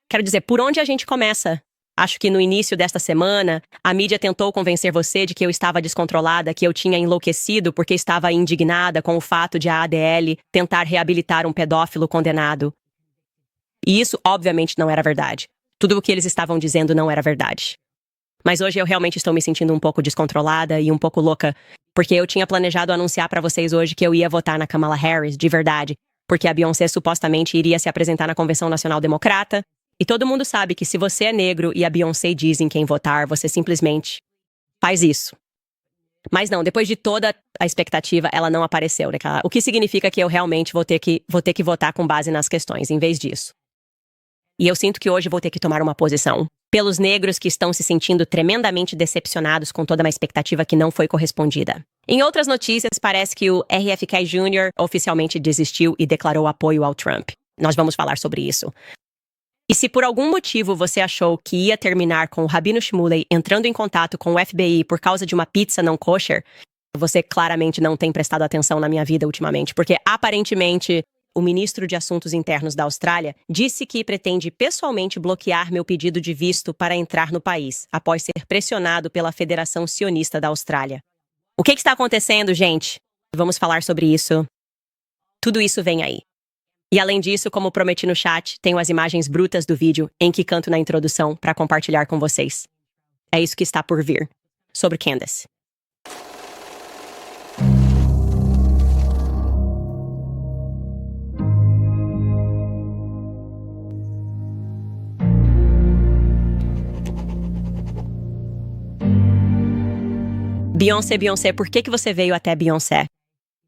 Quero dizer, por onde a gente começa? Acho que no início desta semana, a mídia tentou convencer você de que eu estava descontrolada, que eu tinha enlouquecido porque estava indignada com o fato de a ADL tentar reabilitar um pedófilo condenado. E isso, obviamente, não era verdade. Tudo o que eles estavam dizendo não era verdade. Mas hoje eu realmente estou me sentindo um pouco descontrolada e um pouco louca, porque eu tinha planejado anunciar para vocês hoje que eu ia votar na Kamala Harris, de verdade, porque a Beyoncé supostamente iria se apresentar na Convenção Nacional Democrata. E todo mundo sabe que se você é negro e a Beyoncé diz em quem votar, você simplesmente faz isso. Mas não, depois de toda a expectativa, ela não apareceu, né? O que significa que eu realmente vou ter que votar com base nas questões, em vez disso. E eu sinto que hoje vou ter que tomar uma posição pelos negros que estão se sentindo tremendamente decepcionados com toda uma expectativa que não foi correspondida. Em outras notícias, parece que o RFK Jr. oficialmente desistiu e declarou apoio ao Trump. Nós vamos falar sobre isso. E se por algum motivo você achou que ia terminar com o Rabino Shmuley entrando em contato com o FBI por causa de uma pizza não kosher, você claramente não tem prestado atenção na minha vida ultimamente, porque aparentemente o ministro de Assuntos Internos da Austrália disse que pretende pessoalmente bloquear meu pedido de visto para entrar no país, após ser pressionado pela Federação Sionista da Austrália. O que está acontecendo, gente? Vamos falar sobre isso. Tudo isso vem aí. E além disso, como prometi no chat, tenho as imagens brutas do vídeo em que canto na introdução para compartilhar com vocês. É isso que está por vir. Sobre Candace. Beyoncé, por que você veio até Beyoncé?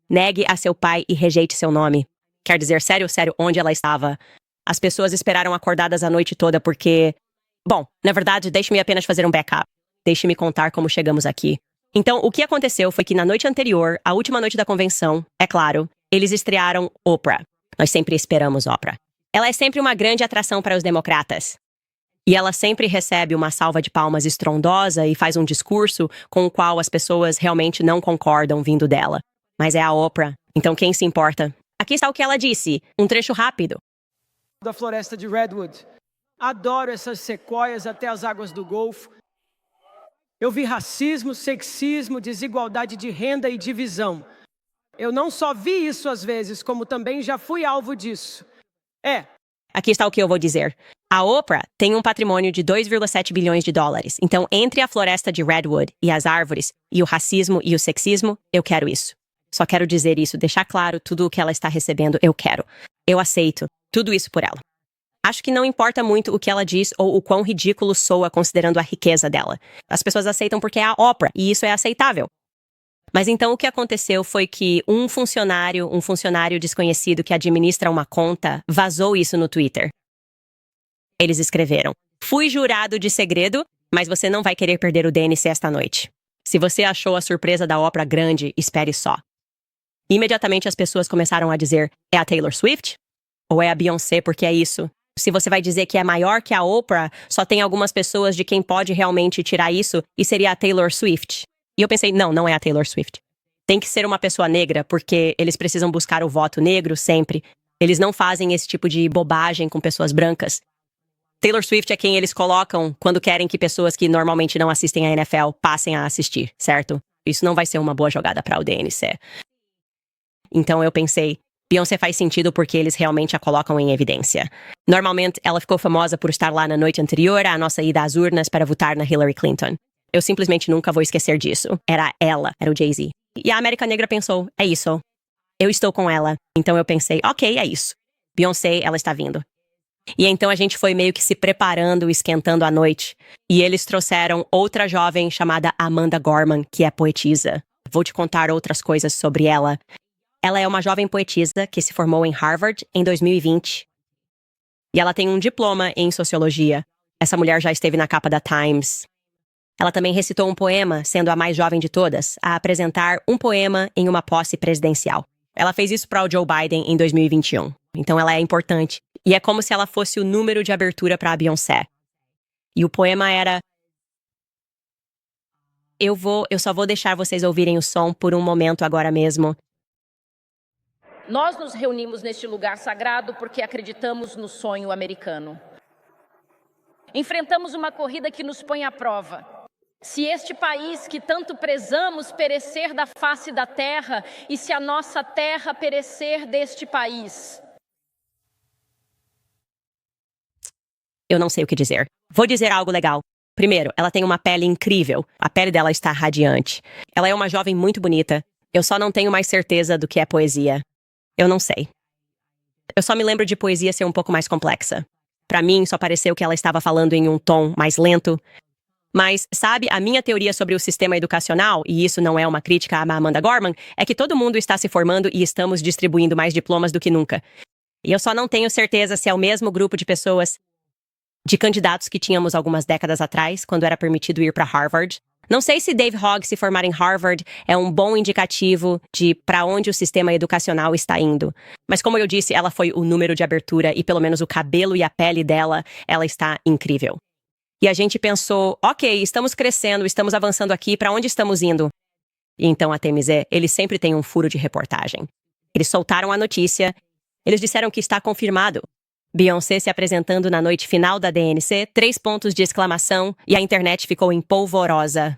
Negue a seu pai e rejeite seu nome. Quer dizer, sério, onde ela estava? As pessoas esperaram acordadas a noite toda porque... Bom, na verdade, deixe-me apenas fazer um backup. Deixe-me contar como chegamos aqui. Então, o que aconteceu foi que na noite anterior, a última noite da convenção, é claro, eles estrearam Oprah. Nós sempre esperamos Oprah. Ela é sempre uma grande atração para os democratas. E ela sempre recebe uma salva de palmas estrondosa e faz um discurso com o qual as pessoas realmente não concordam vindo dela. Mas é a Oprah, então quem se importa? Aqui está o que ela disse, um trecho rápido. Da floresta de Redwood. Adoro essas sequoias até as águas do Golfo. Eu vi racismo, sexismo, desigualdade de renda e divisão. Eu não só vi isso às vezes, como também já fui alvo disso. Aqui está o que eu vou dizer. A Oprah tem um patrimônio de 2,7 bilhões de dólares. Então, entre a floresta de Redwood e as árvores, e o racismo e o sexismo, eu quero isso. Só quero dizer isso, deixar claro tudo o que ela está recebendo, eu quero. Eu aceito tudo isso por ela. Acho que não importa muito o que ela diz ou o quão ridículo soa considerando a riqueza dela. As pessoas aceitam porque é a Oprah, e isso é aceitável. Mas então o que aconteceu foi que um funcionário desconhecido que administra uma conta, vazou isso no Twitter. Eles escreveram: "Fui jurado de segredo, mas você não vai querer perder o DNC esta noite. Se você achou a surpresa da Oprah grande, espere só." Imediatamente as pessoas começaram a dizer: é a Taylor Swift? Ou é a Beyoncé porque é isso? Se você vai dizer que é maior que a Oprah, só tem algumas pessoas de quem pode realmente tirar isso e seria a Taylor Swift. E eu pensei, não é a Taylor Swift. Tem que ser uma pessoa negra porque eles precisam buscar o voto negro sempre. Eles não fazem esse tipo de bobagem com pessoas brancas. Taylor Swift é quem eles colocam quando querem que pessoas que normalmente não assistem a NFL passem a assistir, certo? Isso não vai ser uma boa jogada para o DNC. Então eu pensei, Beyoncé faz sentido porque eles realmente a colocam em evidência. Normalmente, ela ficou famosa por estar lá na noite anterior à nossa ida às urnas para votar na Hillary Clinton. Eu simplesmente nunca vou esquecer disso. Era ela, era o Jay-Z. E a América Negra pensou, é isso. Eu estou com ela. Então eu pensei, ok, é isso. Beyoncé, ela está vindo. E então a gente foi meio que se preparando, esquentando a noite. E eles trouxeram outra jovem chamada Amanda Gorman, que é poetisa. Vou te contar outras coisas sobre ela. Ela é uma jovem poetisa que se formou em Harvard em 2020. E ela tem um diploma em sociologia. Essa mulher já esteve na capa da Times. Ela também recitou um poema, sendo a mais jovem de todas, a apresentar um poema em uma posse presidencial. Ela fez isso para o Joe Biden em 2021. Então ela é importante. E é como se ela fosse o número de abertura para a Beyoncé. E o poema era: Eu só vou deixar vocês ouvirem o som por um momento agora mesmo. Nós nos reunimos neste lugar sagrado porque acreditamos no sonho americano. Enfrentamos uma corrida que nos põe à prova. Se este país que tanto prezamos perecer da face da terra, e se a nossa terra perecer deste país? Eu não sei o que dizer. Vou dizer algo legal. Primeiro, ela tem uma pele incrível. A pele dela está radiante. Ela é uma jovem muito bonita. Eu só não tenho mais certeza do que é poesia. Eu não sei. Eu só me lembro de poesia ser um pouco mais complexa. Pra mim, só pareceu que ela estava falando em um tom mais lento. Mas, sabe, a minha teoria sobre o sistema educacional, e isso não é uma crítica à Amanda Gorman, é que todo mundo está se formando e estamos distribuindo mais diplomas do que nunca. E eu só não tenho certeza se é o mesmo grupo de pessoas, de candidatos que tínhamos algumas décadas atrás, quando era permitido ir para Harvard. Não sei se Dave Hogg se formar em Harvard é um bom indicativo de para onde o sistema educacional está indo. Mas como eu disse, ela foi o número de abertura e pelo menos o cabelo e a pele dela, ela está incrível. E a gente pensou, ok, estamos crescendo, estamos avançando aqui, para onde estamos indo? E então a TMZ, eles sempre têm um furo de reportagem. Eles soltaram a notícia, eles disseram que está confirmado. Beyoncé se apresentando na noite final da DNC, 3 pontos de exclamação, e a internet ficou em polvorosa.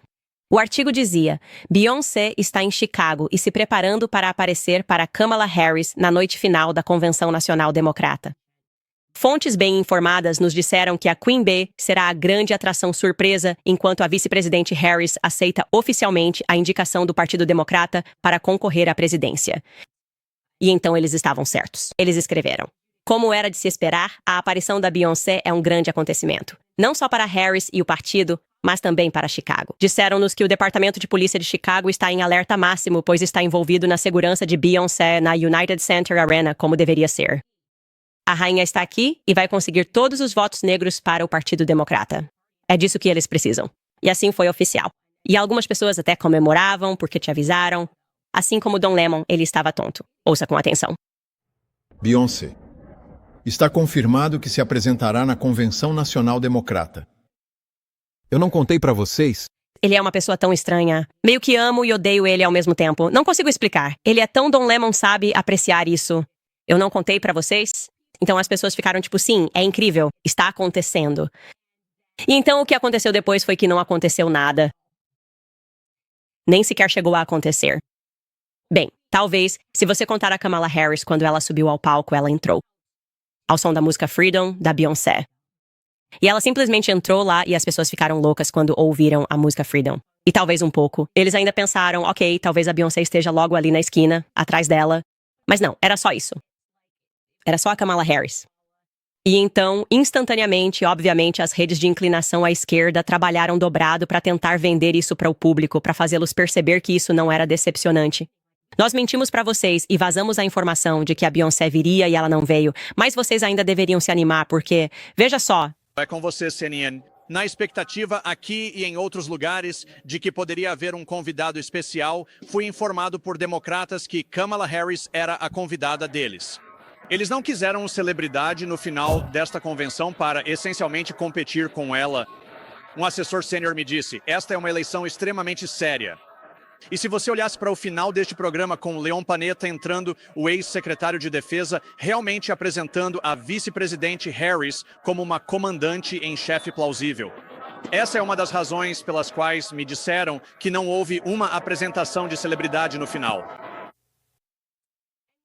O artigo dizia, Beyoncé está em Chicago e se preparando para aparecer para Kamala Harris na noite final da Convenção Nacional Democrata. Fontes bem informadas nos disseram que a Queen Bee será a grande atração surpresa enquanto a vice-presidente Harris aceita oficialmente a indicação do Partido Democrata para concorrer à presidência. E então eles estavam certos. Eles escreveram. Como era de se esperar, a aparição da Beyoncé é um grande acontecimento. Não só para Harris e o partido, mas também para Chicago. Disseram-nos que o Departamento de Polícia de Chicago está em alerta máximo, pois está envolvido na segurança de Beyoncé na United Center Arena, como deveria ser. A rainha está aqui e vai conseguir todos os votos negros para o Partido Democrata. É disso que eles precisam. E assim foi oficial. E algumas pessoas até comemoravam porque te avisaram. Assim como Don Lemon, ele estava tonto. Ouça com atenção. Beyoncé. Está confirmado que se apresentará na Convenção Nacional Democrata. Eu não contei pra vocês? Ele é uma pessoa tão estranha. Meio que amo e odeio ele ao mesmo tempo. Não consigo explicar. Ele é tão Don Lemon, sabe apreciar isso. Eu não contei pra vocês? Então as pessoas ficaram tipo, sim, é incrível, está acontecendo. E então o que aconteceu depois foi que não aconteceu nada. Nem sequer chegou a acontecer. Bem, talvez, se você contar a Kamala Harris quando ela subiu ao palco, ela entrou. Ao som da música Freedom, da Beyoncé. E ela simplesmente entrou lá e as pessoas ficaram loucas quando ouviram a música Freedom. E talvez um pouco. Eles ainda pensaram, ok, talvez a Beyoncé esteja logo ali na esquina, atrás dela. Mas não, era só isso. Era só a Kamala Harris. E então, instantaneamente, obviamente, as redes de inclinação à esquerda trabalharam dobrado para tentar vender isso para o público, para fazê-los perceber que isso não era decepcionante. Nós mentimos para vocês e vazamos a informação de que a Beyoncé viria e ela não veio, mas vocês ainda deveriam se animar porque, veja só... É com você, CNN. Na expectativa aqui e em outros lugares de que poderia haver um convidado especial, fui informado por democratas que Kamala Harris era a convidada deles. Eles não quiseram celebridade no final desta convenção para, essencialmente, competir com ela. Um assessor sênior me disse, esta é uma eleição extremamente séria. E se você olhasse para o final deste programa com Leon Panetta entrando, o ex-secretário de Defesa, realmente apresentando a vice-presidente Harris como uma comandante em chefe plausível. Essa é uma das razões pelas quais me disseram que não houve uma apresentação de celebridade no final.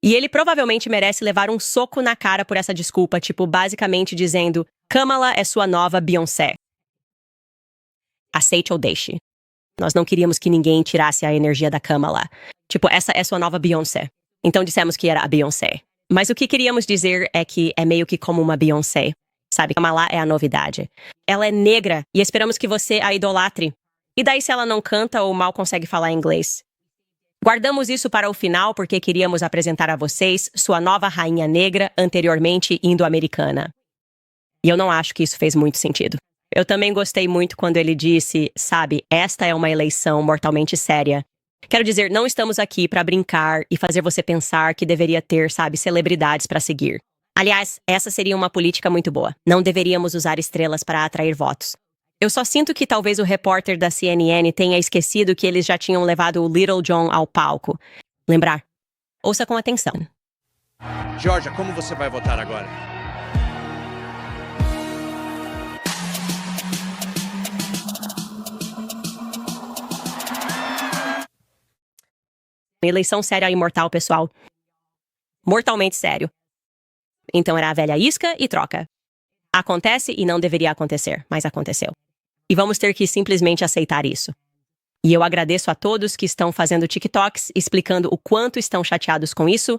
E ele provavelmente merece levar um soco na cara por essa desculpa, tipo, basicamente dizendo, Kamala é sua nova Beyoncé. Aceite ou deixe. Nós não queríamos que ninguém tirasse a energia da Kamala. Tipo, essa é sua nova Beyoncé. Então dissemos que era a Beyoncé. Mas o que queríamos dizer é que é meio que como uma Beyoncé. Sabe, Kamala é a novidade. Ela é negra e esperamos que você a idolatre. E daí se ela não canta ou mal consegue falar inglês? Guardamos isso para o final porque queríamos apresentar a vocês sua nova rainha negra, anteriormente indo-americana. E eu não acho que isso fez muito sentido. Eu também gostei muito quando ele disse, sabe, esta é uma eleição mortalmente séria. Quero dizer, não estamos aqui para brincar e fazer você pensar que deveria ter, sabe, celebridades para seguir. Aliás, essa seria uma política muito boa. Não deveríamos usar estrelas para atrair votos. Eu só sinto que talvez o repórter da CNN tenha esquecido que eles já tinham levado o Little John ao palco. Lembrar? Ouça com atenção. Georgia, como você vai votar agora? Eleição séria e mortal, pessoal. Mortalmente sério. Então era a velha isca e troca. Acontece e não deveria acontecer, mas aconteceu. E vamos ter que simplesmente aceitar isso. E eu agradeço a todos que estão fazendo TikToks, explicando o quanto estão chateados com isso.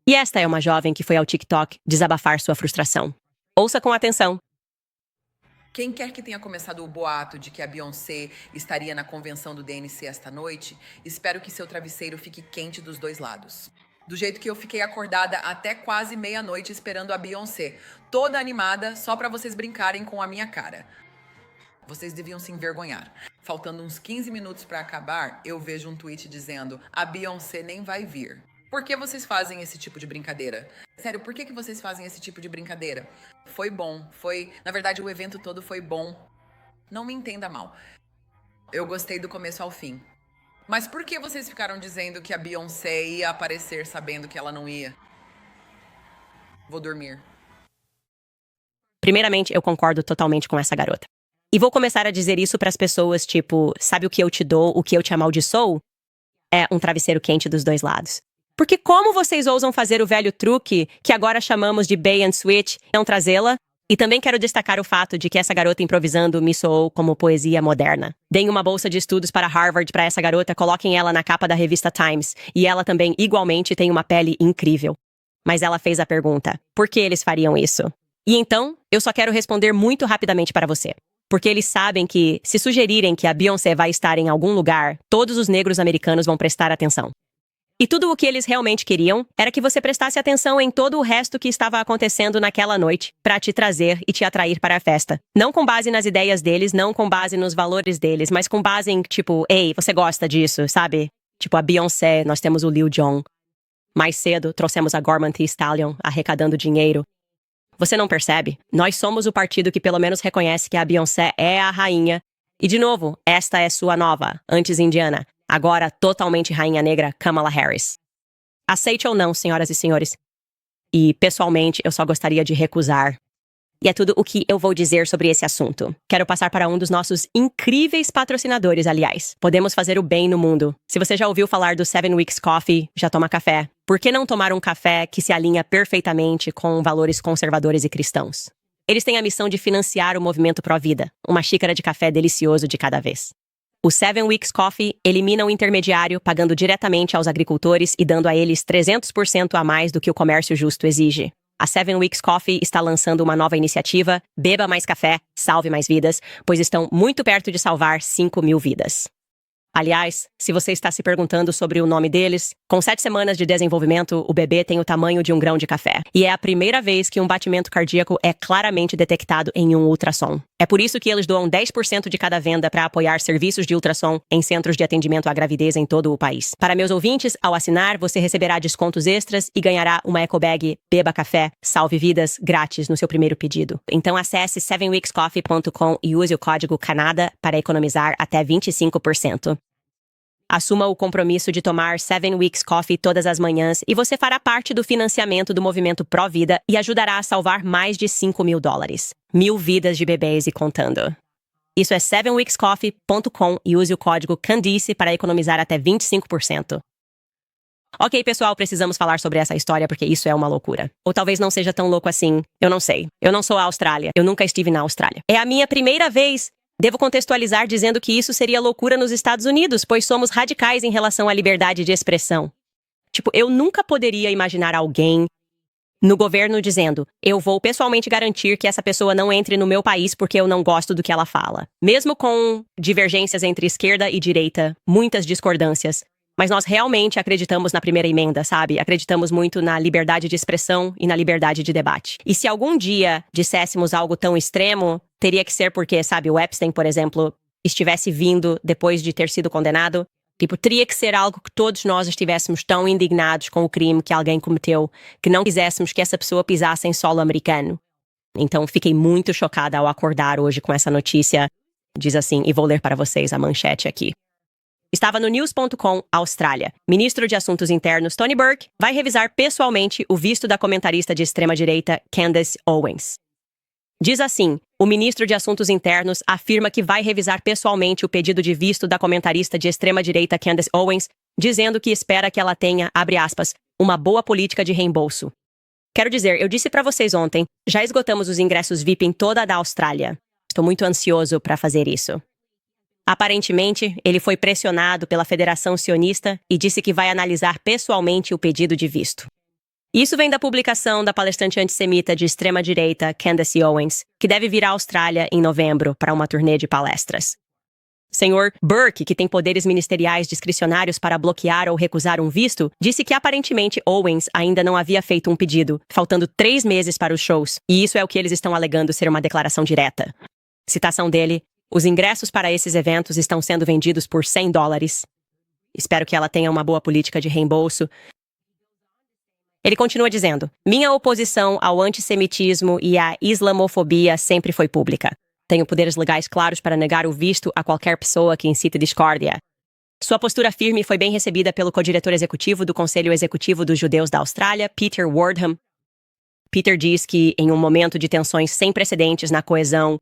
E esta é uma jovem que foi ao TikTok desabafar sua frustração. Ouça com atenção. Quem quer que tenha começado o boato de que a Beyoncé estaria na convenção do DNC esta noite, espero que seu travesseiro fique quente dos dois lados. Do jeito que eu fiquei acordada até quase meia-noite esperando a Beyoncé, toda animada só pra vocês brincarem com a minha cara. Vocês deviam se envergonhar. Faltando uns 15 minutos pra acabar, eu vejo um tweet dizendo: a Beyoncé nem vai vir. Por que vocês fazem esse tipo de brincadeira? Sério, por que vocês fazem esse tipo de brincadeira? Foi bom, na verdade, o evento todo foi bom. Não me entenda mal. Eu gostei do começo ao fim. Mas por que vocês ficaram dizendo que a Beyoncé ia aparecer sabendo que ela não ia? Vou dormir. Primeiramente, eu concordo totalmente com essa garota. E vou começar a dizer isso para as pessoas, tipo, sabe o que eu te dou, o que eu te amaldiçoo? É um travesseiro quente dos dois lados. Porque como vocês ousam fazer o velho truque, que agora chamamos de bait and switch, não trazê-la? E também quero destacar o fato de que essa garota improvisando me soou como poesia moderna. Deem uma bolsa de estudos para Harvard para essa garota, coloquem ela na capa da revista Times. E ela também, igualmente, tem uma pele incrível. Mas ela fez a pergunta, por que eles fariam isso? E então, eu só quero responder muito rapidamente para você. Porque eles sabem que, se sugerirem que a Beyoncé vai estar em algum lugar, todos os negros americanos vão prestar atenção. E tudo o que eles realmente queriam era que você prestasse atenção em todo o resto que estava acontecendo naquela noite, para te trazer e te atrair para a festa. Não com base nas ideias deles, não com base nos valores deles, mas com base em, tipo, ei, você gosta disso, sabe? Tipo, a Beyoncé, nós temos o Lil Jon. Mais cedo, trouxemos a Gorman T. Stallion, arrecadando dinheiro. Você não percebe? Nós somos o partido que pelo menos reconhece que a Beyoncé é a rainha. E de novo, esta é sua nova, antes indiana, agora totalmente rainha negra, Kamala Harris. Aceite ou não, senhoras e senhores. E, pessoalmente, eu só gostaria de recusar. E é tudo o que eu vou dizer sobre esse assunto. Quero passar para um dos nossos incríveis patrocinadores, aliás. Podemos fazer o bem no mundo. Se você já ouviu falar do 7 Weeks Coffee, já toma café. Por que não tomar um café que se alinha perfeitamente com valores conservadores e cristãos? Eles têm a missão de financiar o movimento pró-vida, uma xícara de café delicioso de cada vez. O 7 Weeks Coffee elimina o intermediário, pagando diretamente aos agricultores e dando a eles 300% a mais do que o comércio justo exige. A 7 Weeks Coffee está lançando uma nova iniciativa, Beba Mais Café, Salve Mais Vidas, pois estão muito perto de salvar 5.000 vidas. Aliás, se você está se perguntando sobre o nome deles, com 7 semanas de desenvolvimento, o bebê tem o tamanho de um grão de café. E é a primeira vez que um batimento cardíaco é claramente detectado em um ultrassom. É por isso que eles doam 10% de cada venda para apoiar serviços de ultrassom em centros de atendimento à gravidez em todo o país. Para meus ouvintes, ao assinar, você receberá descontos extras e ganhará uma ecobag Beba Café, Salve Vidas, grátis no seu primeiro pedido. Então acesse 7weekscoffee.com e use o código CANADA para economizar até 25%. Assuma o compromisso de tomar 7 Weeks Coffee todas as manhãs e você fará parte do financiamento do movimento Pró-Vida e ajudará a salvar mais de $5.000. 1.000 vidas de bebês e contando. Isso é 7weekscoffee.com e use o código CANDICE para economizar até 25%. Ok, pessoal, precisamos falar sobre essa história porque isso é uma loucura. Ou talvez não seja tão louco assim. Eu não sei. Eu não sou a Austrália. Eu nunca estive na Austrália. É a minha primeira vez. Devo contextualizar dizendo que isso seria loucura nos Estados Unidos, pois somos radicais em relação à liberdade de expressão. Tipo, eu nunca poderia imaginar alguém no governo dizendo: eu vou pessoalmente garantir que essa pessoa não entre no meu país porque eu não gosto do que ela fala. Mesmo com divergências entre esquerda e direita, muitas discordâncias. Mas nós realmente acreditamos na primeira emenda, sabe? Acreditamos muito na liberdade de expressão e na liberdade de debate. E se algum dia disséssemos algo tão extremo, teria que ser porque, sabe, o Epstein, por exemplo, estivesse vindo depois de ter sido condenado. Tipo, teria que ser algo que todos nós estivéssemos tão indignados com o crime que alguém cometeu, que não quiséssemos que essa pessoa pisasse em solo americano. Então, fiquei muito chocada ao acordar hoje com essa notícia. Diz assim, e vou ler para vocês a manchete aqui. Estava no news.com, Austrália. Ministro de Assuntos Internos Tony Burke vai revisar pessoalmente o visto da comentarista de extrema-direita Candace Owens. Diz assim: o ministro de Assuntos Internos afirma que vai revisar pessoalmente o pedido de visto da comentarista de extrema-direita Candace Owens, dizendo que espera que ela tenha, abre aspas, uma boa política de reembolso. Quero dizer, eu disse para vocês ontem, já esgotamos os ingressos VIP em toda a Austrália. Estou muito ansioso para fazer isso. Aparentemente, ele foi pressionado pela Federação Sionista e disse que vai analisar pessoalmente o pedido de visto. Isso vem da publicação da palestrante antissemita de extrema-direita Candace Owens, que deve vir à Austrália em novembro para uma turnê de palestras. Senhor Burke, que tem poderes ministeriais discricionários para bloquear ou recusar um visto, disse que aparentemente Owens ainda não havia feito um pedido, faltando 3 meses para os shows, e isso é o que eles estão alegando ser uma declaração direta. Citação dele: os ingressos para esses eventos estão sendo vendidos por $100. Espero que ela tenha uma boa política de reembolso. Ele continua dizendo: minha oposição ao antissemitismo e à islamofobia sempre foi pública. Tenho poderes legais claros para negar o visto a qualquer pessoa que incite discórdia. Sua postura firme foi bem recebida pelo co-diretor executivo do Conselho Executivo dos Judeus da Austrália, Peter Wardham. Peter diz que, em um momento de tensões sem precedentes na coesão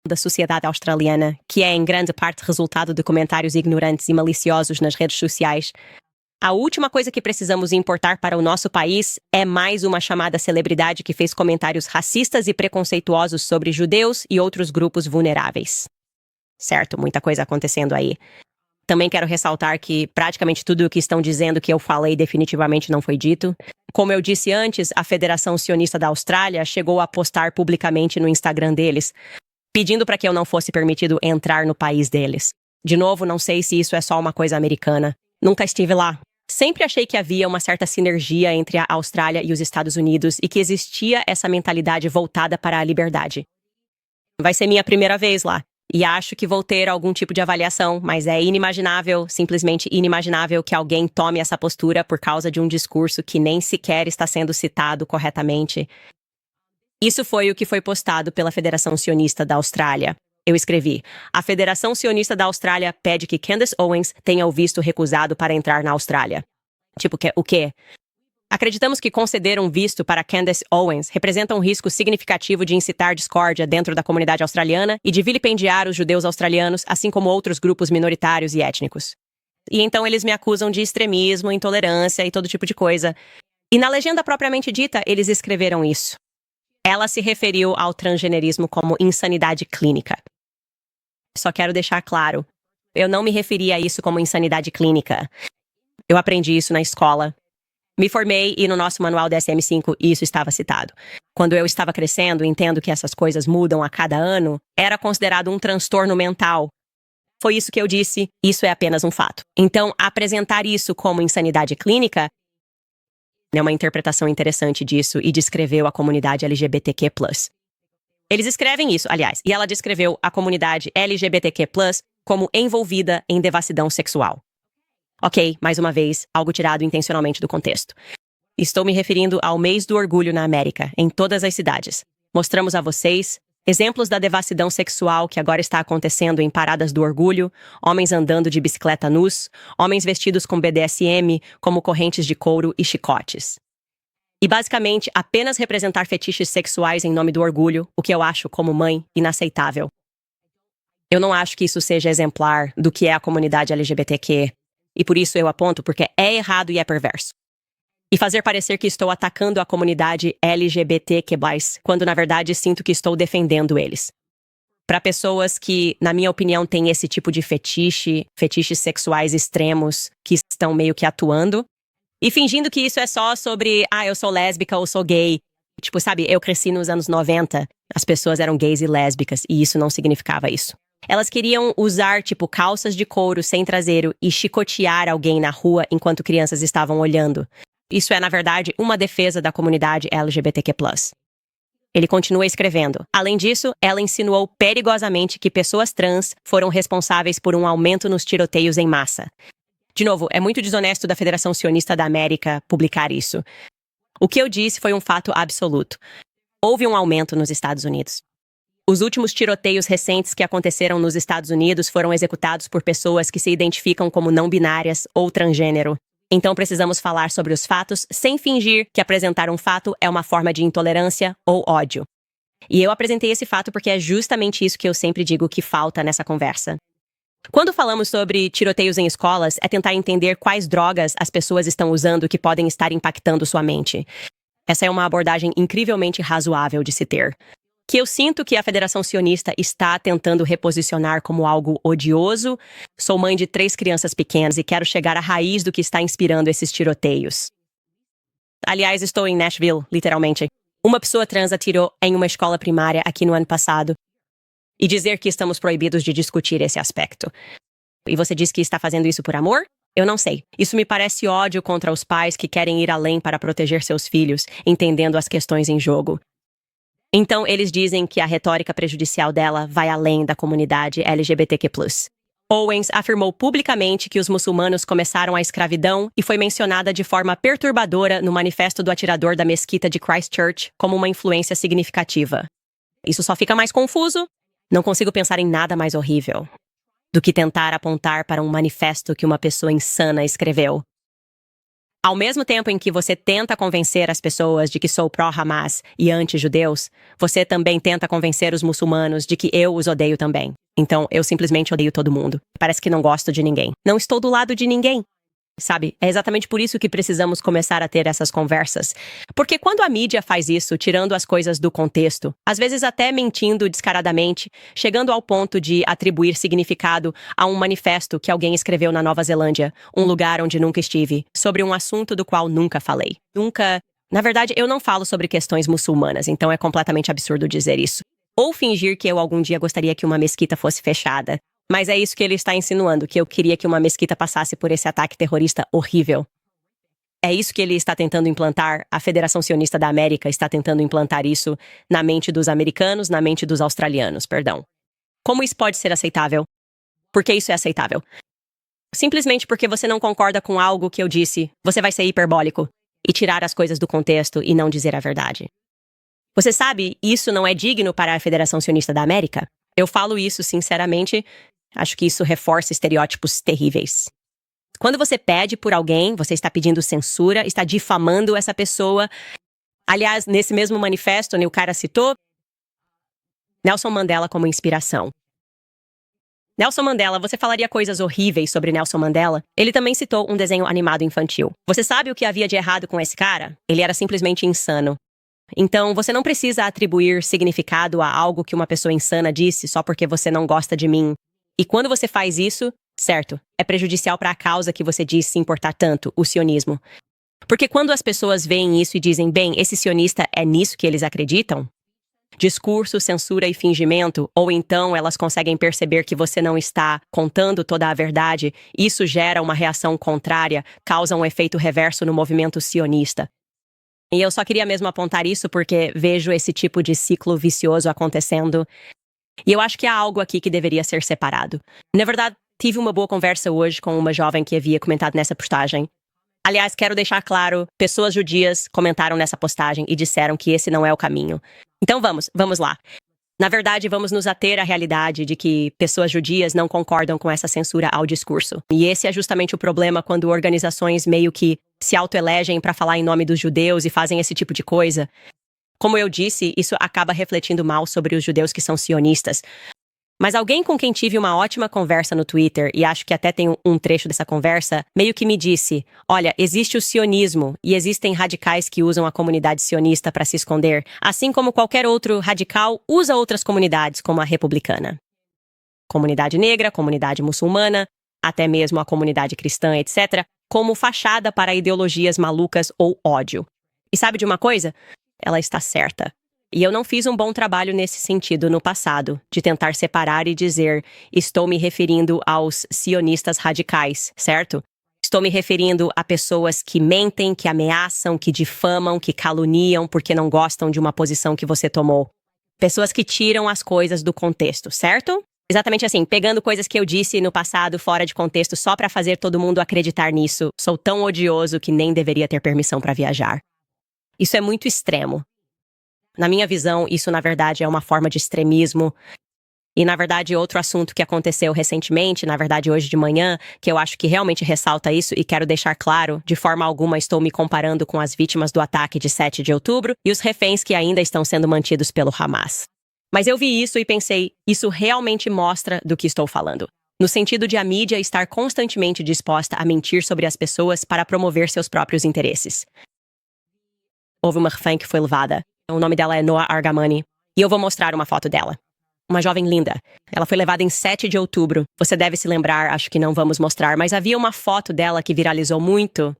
da sociedade australiana, que é em grande parte resultado de comentários ignorantes e maliciosos nas redes sociais, a última coisa que precisamos importar para o nosso país é mais uma chamada celebridade que fez comentários racistas e preconceituosos sobre judeus e outros grupos vulneráveis. Certo, muita coisa acontecendo aí. Também quero ressaltar que praticamente tudo o que estão dizendo que eu falei definitivamente não foi dito. Como eu disse antes, a Federação Sionista da Austrália chegou a postar publicamente no Instagram deles, pedindo para que eu não fosse permitido entrar no país deles. De novo, não sei se isso é só uma coisa americana. Nunca estive lá. Sempre achei que havia uma certa sinergia entre a Austrália e os Estados Unidos e que existia essa mentalidade voltada para a liberdade. Vai ser minha primeira vez lá, e acho que vou ter algum tipo de avaliação, mas é inimaginável, simplesmente inimaginável que alguém tome essa postura por causa de um discurso que nem sequer está sendo citado corretamente. Isso foi o que foi postado pela Federação Sionista da Austrália. Eu escrevi: a Federação Sionista da Austrália pede que Candace Owens tenha o visto recusado para entrar na Austrália. Tipo, o quê? Acreditamos que conceder um visto para Candace Owens representa um risco significativo de incitar discórdia dentro da comunidade australiana e de vilipendiar os judeus australianos, assim como outros grupos minoritários e étnicos. E então eles me acusam de extremismo, intolerância e todo tipo de coisa. E na legenda propriamente dita, eles escreveram isso. Ela se referiu ao transgenerismo como insanidade clínica. Só quero deixar claro, eu não me referi a isso como insanidade clínica. Eu aprendi isso na escola. Me formei e no nosso manual DSM-5 isso estava citado. Quando eu estava crescendo, entendo que essas coisas mudam a cada ano, era considerado um transtorno mental. Foi isso que eu disse, isso é apenas um fato. Então, apresentar isso como insanidade clínica é uma interpretação interessante disso e descreveu a comunidade LGBTQ+. Eles escrevem isso, aliás, e ela descreveu a comunidade LGBTQ+, como envolvida em devassidão sexual. Ok, mais uma vez, algo tirado intencionalmente do contexto. Estou me referindo ao mês do orgulho na América, em todas as cidades. Mostramos a vocês exemplos da devassidão sexual que agora está acontecendo em paradas do orgulho, homens andando de bicicleta nus, homens vestidos com BDSM, como correntes de couro e chicotes. E basicamente, apenas representar fetiches sexuais em nome do orgulho, o que eu acho, como mãe, inaceitável. Eu não acho que isso seja exemplar do que é a comunidade LGBTQ, e por isso eu aponto porque é errado e é perverso. E fazer parecer que estou atacando a comunidade LGBTQ+, quando na verdade sinto que estou defendendo eles. Para pessoas que, na minha opinião, têm esse tipo de fetiches sexuais extremos, que estão meio que atuando, e fingindo que isso é só sobre, eu sou lésbica ou sou gay. Tipo, sabe, eu cresci nos anos 90, as pessoas eram gays e lésbicas, e isso não significava isso. Elas queriam usar, tipo, calças de couro sem traseiro e chicotear alguém na rua enquanto crianças estavam olhando. Isso é, na verdade, uma defesa da comunidade LGBTQ+. Ele continua escrevendo. Além disso, ela insinuou perigosamente que pessoas trans foram responsáveis por um aumento nos tiroteios em massa. De novo, é muito desonesto da Federação Sionista da América publicar isso. O que eu disse foi um fato absoluto. Houve um aumento nos Estados Unidos. Os últimos tiroteios recentes que aconteceram nos Estados Unidos foram executados por pessoas que se identificam como não binárias ou transgênero. Então precisamos falar sobre os fatos sem fingir que apresentar um fato é uma forma de intolerância ou ódio. E eu apresentei esse fato porque é justamente isso que eu sempre digo que falta nessa conversa. Quando falamos sobre tiroteios em escolas, é tentar entender quais drogas as pessoas estão usando que podem estar impactando sua mente. Essa é uma abordagem incrivelmente razoável de se ter. Que eu sinto que a Federação Sionista está tentando reposicionar como algo odioso. Sou mãe de 3 crianças pequenas e quero chegar à raiz do que está inspirando esses tiroteios. Aliás, estou em Nashville, literalmente. Uma pessoa trans atirou em uma escola primária aqui no ano passado. E dizer que estamos proibidos de discutir esse aspecto. E você diz que está fazendo isso por amor? Eu não sei. Isso me parece ódio contra os pais que querem ir além para proteger seus filhos, entendendo as questões em jogo. Então, eles dizem que a retórica prejudicial dela vai além da comunidade LGBTQ+. Owens afirmou publicamente que os muçulmanos começaram a escravidão e foi mencionada de forma perturbadora no manifesto do atirador da mesquita de Christchurch como uma influência significativa. Isso só fica mais confuso? Não consigo pensar em nada mais horrível do que tentar apontar para um manifesto que uma pessoa insana escreveu. Ao mesmo tempo em que você tenta convencer as pessoas de que sou pró-Hamas e anti-judeus, você também tenta convencer os muçulmanos de que eu os odeio também. Então, eu simplesmente odeio todo mundo. Parece que não gosto de ninguém. Não estou do lado de ninguém. Sabe, é exatamente por isso que precisamos começar a ter essas conversas. Porque quando a mídia faz isso, tirando as coisas do contexto, às vezes até mentindo descaradamente, chegando ao ponto de atribuir significado a um manifesto que alguém escreveu na Nova Zelândia, um lugar onde nunca estive, sobre um assunto do qual nunca falei. Na verdade, eu não falo sobre questões muçulmanas, então é completamente absurdo dizer isso. Ou fingir que eu algum dia gostaria que uma mesquita fosse fechada. Mas é isso que ele está insinuando, que eu queria que uma mesquita passasse por esse ataque terrorista horrível. É isso que ele está tentando implantar, a Federação Sionista da América está tentando implantar isso na mente dos americanos, na mente dos australianos, perdão. Como isso pode ser aceitável? Por que isso é aceitável? Simplesmente porque você não concorda com algo que eu disse, você vai ser hiperbólico e tirar as coisas do contexto e não dizer a verdade. Você sabe, isso não é digno para a Federação Sionista da América? Eu falo isso sinceramente. Acho que isso reforça estereótipos terríveis. Quando você pede por alguém, você está pedindo censura, está difamando essa pessoa. Aliás, nesse mesmo manifesto, o cara citou Nelson Mandela como inspiração. Nelson Mandela, você falaria coisas horríveis sobre Nelson Mandela? Ele também citou um desenho animado infantil. Você sabe o que havia de errado com esse cara? Ele era simplesmente insano. Então, você não precisa atribuir significado a algo que uma pessoa insana disse só porque você não gosta de mim. E quando você faz isso, certo, é prejudicial para a causa que você diz se importar tanto, o sionismo. Porque quando as pessoas veem isso e dizem, bem, esse sionista é nisso que eles acreditam? Discurso, censura e fingimento, ou então elas conseguem perceber que você não está contando toda a verdade, isso gera uma reação contrária, causa um efeito reverso no movimento sionista. E eu só queria mesmo apontar isso porque vejo esse tipo de ciclo vicioso acontecendo. E eu acho que há algo aqui que deveria ser separado. Na verdade, tive uma boa conversa hoje com uma jovem que havia comentado nessa postagem. Aliás, quero deixar claro, pessoas judias comentaram nessa postagem e disseram que esse não é o caminho. Então vamos lá. Na verdade, vamos nos ater à realidade de que pessoas judias não concordam com essa censura ao discurso. E esse é justamente o problema quando organizações meio que se autoelegem para falar em nome dos judeus e fazem esse tipo de coisa. Como eu disse, isso acaba refletindo mal sobre os judeus que são sionistas. Mas alguém com quem tive uma ótima conversa no Twitter, e acho que até tem um trecho dessa conversa, meio que me disse, olha, existe o sionismo e existem radicais que usam a comunidade sionista para se esconder, assim como qualquer outro radical usa outras comunidades, como a republicana. Comunidade negra, comunidade muçulmana, até mesmo a comunidade cristã, etc., como fachada para ideologias malucas ou ódio. E sabe de uma coisa? Ela está certa. E eu não fiz um bom trabalho nesse sentido no passado, de tentar separar e dizer, estou me referindo aos sionistas radicais, certo? Estou me referindo a pessoas que mentem, que ameaçam, que difamam, que caluniam porque não gostam de uma posição que você tomou. Pessoas que tiram as coisas do contexto, certo? Exatamente assim, pegando coisas que eu disse no passado fora de contexto só para fazer todo mundo acreditar nisso. Sou tão odioso que nem deveria ter permissão para viajar. Isso é muito extremo. Na minha visão, isso na verdade é uma forma de extremismo. E, na verdade, outro assunto que aconteceu recentemente, na verdade, hoje de manhã, que eu acho que realmente ressalta isso e quero deixar claro, de forma alguma estou me comparando com as vítimas do ataque de 7 de outubro e os reféns que ainda estão sendo mantidos pelo Hamas. Mas eu vi isso e pensei, isso realmente mostra do que estou falando. No sentido de a mídia estar constantemente disposta a mentir sobre as pessoas para promover seus próprios interesses. Houve uma refém que foi levada. O nome dela é Noa Argamani. E eu vou mostrar uma foto dela. Uma jovem linda. Ela foi levada em 7 de outubro. Você deve se lembrar, acho que não vamos mostrar, mas havia uma foto dela que viralizou muito.